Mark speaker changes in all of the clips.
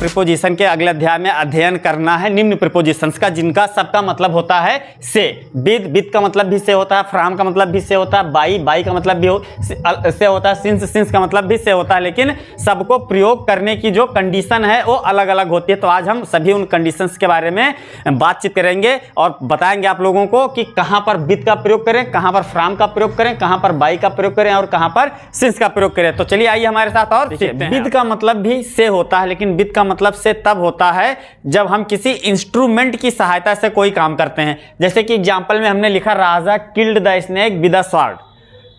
Speaker 1: Preposition के अगले अध्याय में अध्ययन करना है निम्न प्रीपोजिशंस का, जिनका सबका मतलब होता है से। विद का मतलब भी से होता है, फ्रॉम का मतलब भी से होता है, बाई का मतलब भी से होता है, सिंस का मतलब भी से होता है, लेकिन सबको प्रयोग करने की जो कंडीशन है वो अलग अलग होती है। तो आज हम सभी उन कंडीशंस के बारे में बातचीत करेंगे और बताएंगे आप लोगों को कि कहां पर विद का प्रयोग करें, कहां पर फ्रॉम का प्रयोग करें, कहां पर बाई का प्रयोग करें और कहां पर सिंस का प्रयोग करें। तो चलिए आइए हमारे साथ और विद का मतलब भी से होता है, लेकिन विद का मतलब से तब होता है जब हम किसी इंस्ट्रूमेंट की सहायता से कोई काम करते हैं। जैसे कि एग्जांपल में हमने लिखा Raja killed the snake with a sword,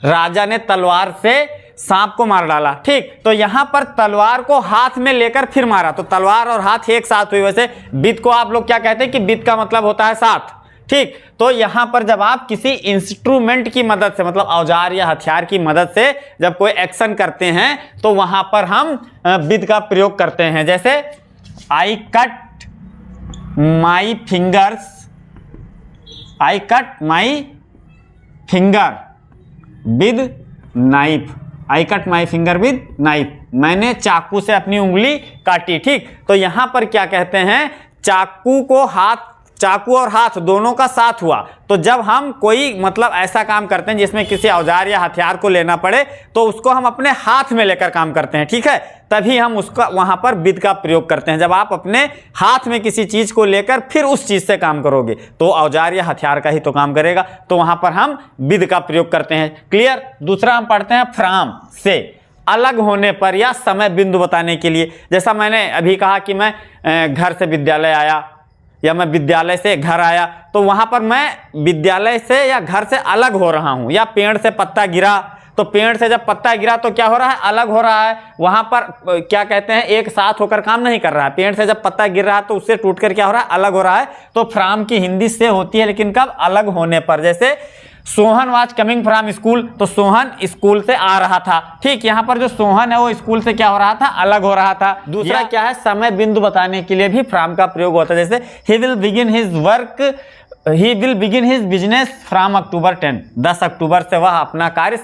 Speaker 1: राजा ने तलवार से सांप को मार डाला। ठीक, तो यहां पर तलवार को हाथ में लेकर फिर मारा, तो तलवार और हाथ एक साथ हुई। वैसे विद को आप लोग क्या कहते हैं कि विद का मतलब होता है साथ। ठीक, तो यहां पर जब आप किसी इंस्ट्रूमेंट की मदद से, मतलब औजार या हथियार की मदद से जब कोई एक्शन करते हैं तो वहां पर हम विद का प्रयोग करते हैं। जैसे I cut my fingers, I cut my finger with knife, I cut my finger with knife, मैंने चाकू से अपनी उंगली काटी। ठीक, तो यहां पर क्या कहते हैं, चाकू और हाथ दोनों का साथ हुआ। तो जब हम कोई मतलब ऐसा काम करते हैं जिसमें किसी औजार या हथियार को लेना पड़े तो उसको हम अपने हाथ में लेकर काम करते हैं। ठीक है, तभी हम उसका वहां पर विद का प्रयोग करते हैं। जब आप अपने हाथ में किसी चीज को लेकर फिर उस चीज से काम करोगे तो औजार या हथियार का ही तो काम करेगा, तो वहां पर हम विद का प्रयोग करते हैं। क्लियर। दूसरा हम पढ़ते हैं फ्रॉम से, अलग होने पर या समय बिंदु बताने के लिए। जैसा मैंने अभी कहा कि मैं घर से विद्यालय आया या मैं विद्यालय से घर आया, तो वहां पर मैं विद्यालय से या घर से अलग हो रहा हूं। या पेड़ से पत्ता गिरा, तो पेड़ से जब पत्ता गिरा तो क्या हो रहा है, अलग हो रहा है। वहां पर क्या कहते हैं, एक साथ होकर काम नहीं कर रहा है। पेड़ से जब पत्ता गिर रहा है तो उससे टूटकर क्या हो रहा है, अलग हो रहा है। तो फ्रॉम की हिंदी से होती है, लेकिन कब, अलग होने पर। जैसे Sohan was coming from school, तो सोहन स्कूल से आ रहा था। ठीक, यहाँ पर जो सोहन है वो स्कूल से क्या हो रहा था, अलग हो रहा था। दूसरा क्या है, समय बिंदु बताने के लिए भी फ्रॉम का प्रयोग होता है। जैसे he will begin his business from October 10, 10 अक्टूबर से वह अपना कार्य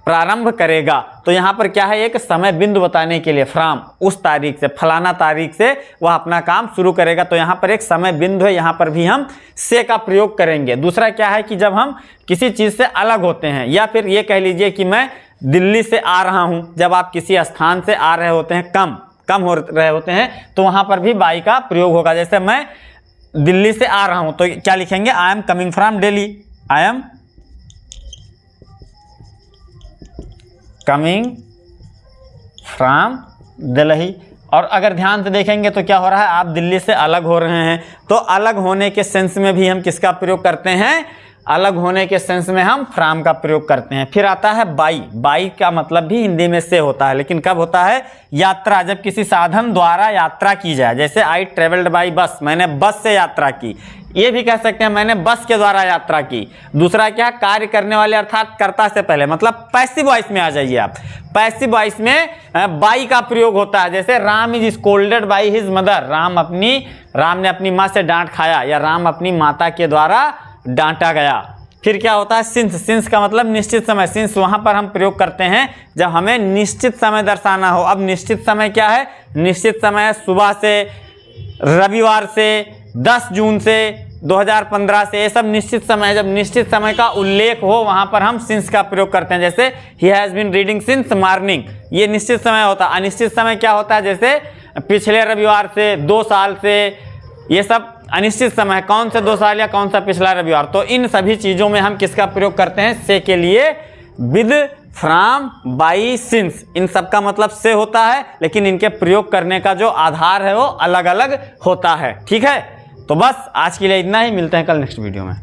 Speaker 1: प्रारंभ करेगा। तो यहाँ पर क्या है, एक समय बिंदु बताने के लिए फ्रॉम, उस तारीख से, फलाना तारीख से वह अपना काम शुरू करेगा। तो यहाँ पर एक समय बिंदु है, यहाँ पर भी हम से का प्रयोग करेंगे। दूसरा क्या है कि जब हम किसी चीज से अलग होते हैं, या फिर ये कह लीजिए कि मैं दिल्ली से आ रहा हूं। जब आप किसी स्थान से आ रहे होते हैं, कम हो रहे होते हैं, तो वहां पर भी बाई का प्रयोग होगा। जैसे मैं दिल्ली से आ रहा हूं तो क्या लिखेंगे, I am coming from Delhi, I am coming from Delhi. और अगर ध्यान से देखेंगे तो क्या हो रहा है, आप दिल्ली से अलग हो रहे हैं। तो अलग होने के सेंस में भी हम किसका प्रयोग करते हैं, अलग होने के सेंस में हम फ्रॉम का प्रयोग करते हैं। फिर आता है बाई, बाई का मतलब भी हिंदी में से होता है, लेकिन कब होता है, यात्रा, जब किसी साधन द्वारा यात्रा की जाए। जैसे आई ट्रेवल्ड बाई बस, मैंने बस से यात्रा की। ये भी कह सकते हैं मैंने बस के द्वारा यात्रा की। दूसरा क्या, कार्य करने वाले अर्थात कर्ता से पहले, मतलब पैसिव वॉइस में आ जाइए आप। पैसिव वॉइस में बाई का प्रयोग होता है। जैसे Ram is scolded by his mother, Ram ने अपनी माँ से डांट खाया, या राम अपनी माता के द्वारा डांटा गया। फिर क्या होता है, सिंस का मतलब निश्चित समय। सिंस वहां पर हम प्रयोग करते हैं जब हमें निश्चित समय दर्शाना हो। अब निश्चित समय क्या है, निश्चित समय सुबह से, रविवार से, 10 जून से, 2015 से, ये सब निश्चित समय है। जब निश्चित समय का उल्लेख हो वहां पर हम सिंस का प्रयोग करते हैं। जैसे ही has been reading since morning, ये निश्चित समय होता है। अनिश्चित समय क्या होता है, जैसे पिछले रविवार से, 2 साल से, ये सब अनिश्चित समय। कौन से 2 साल या कौन सा पिछला रविवार। तो इन सभी चीजों में हम किसका प्रयोग करते हैं, से के लिए। विद, फ्रॉम, बाई, सिंस, इन सब का मतलब से होता है, लेकिन इनके प्रयोग करने का जो आधार है वो अलग अलग होता है। ठीक है, तो बस आज के लिए इतना ही, मिलते हैं कल नेक्स्ट वीडियो में।